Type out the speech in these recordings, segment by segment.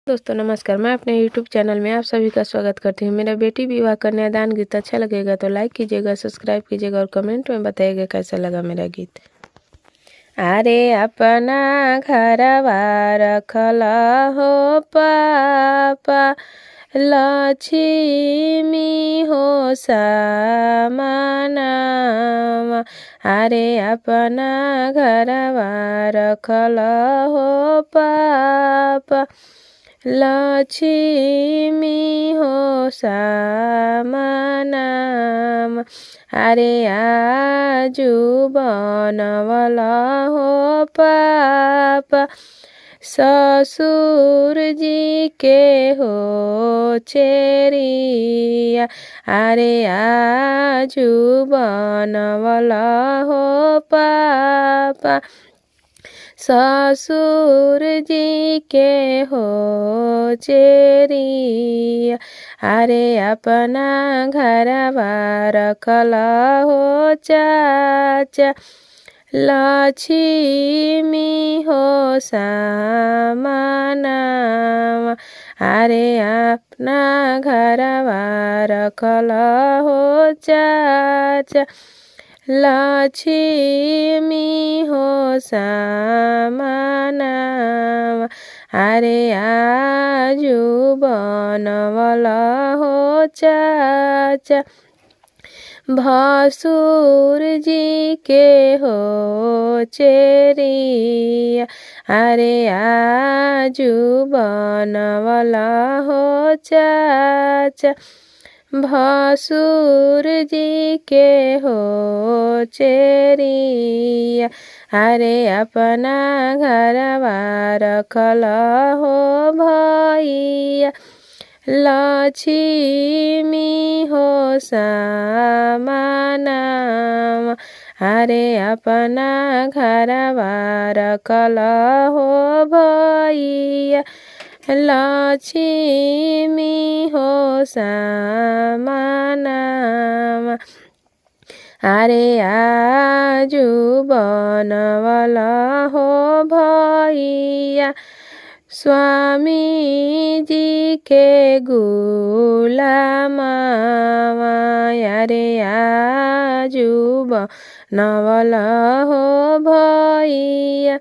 दोस्तों नमस्कार। मैं अपने YouTube चैनल में आप सभी का स्वागत करती हूँ। मेरा बेटी विवाह कन्यादान गीत अच्छा लगेगा तो लाइक कीजिएगा, सब्सक्राइब कीजिएगा और कमेंट में बताइएगा कैसा लगा मेरा गीत। अरे अपना घरवा रखला हो पापा, लक्ष्मी हो समानावा। अरे अपना घरवा रखला हो पापा, लक्ष्मी हो समानाम। अरे आजू बनवला हो पापा, ससुर जी के हो चेरिया। अरे आजू बनवला हो पापा, ससुर जी के हो चेरिया। अरे अपना घरवा रखला हो चाचा, लक्ष्मी हो समानावा। अरे अपना घरवा रखला हो चाचा, लक्ष्मी हो समानावा। अरे आजू बनवला हो चाचा, भसुर जी के हो चेरिया। अरे आजू बनवला हो चाचा, भसुर जी के हो चेरिया। अरे अपना घरवा रखला हो भैया, लक्ष्मी हो समानावा। अरे अपना घरवा रखला हो भैया, लक्ष्मी हो समानावा। अरे आजू बनवला हो भैया, स्वामी जी के गुलामावा। अरे आजू बनवला हो भैया,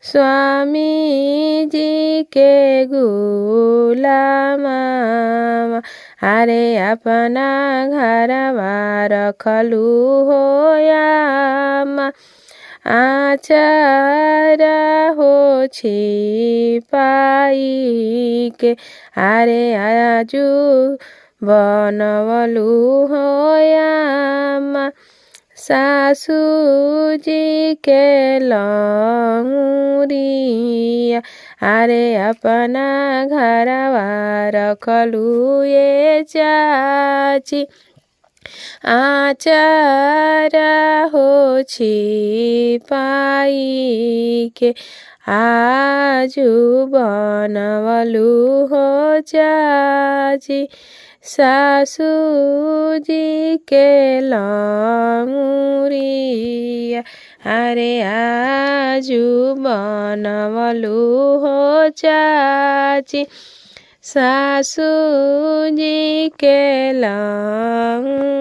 स्वामी जी के गुलामावा। अरे अपना घरवा रखलू हो यामा, आचारा हो छिपाई के। अरे आजू बनवलू हो यामा, सासू जी के लंगुरिया। अरे अपना घरवा रखलू ये चाची, आचारा हो छिपाई के। आजू बनवलू हो चाची, सासू जी के लंगुरिया। अरे आजू बनवलू हो चाची, सासू जी के लंगुरिया।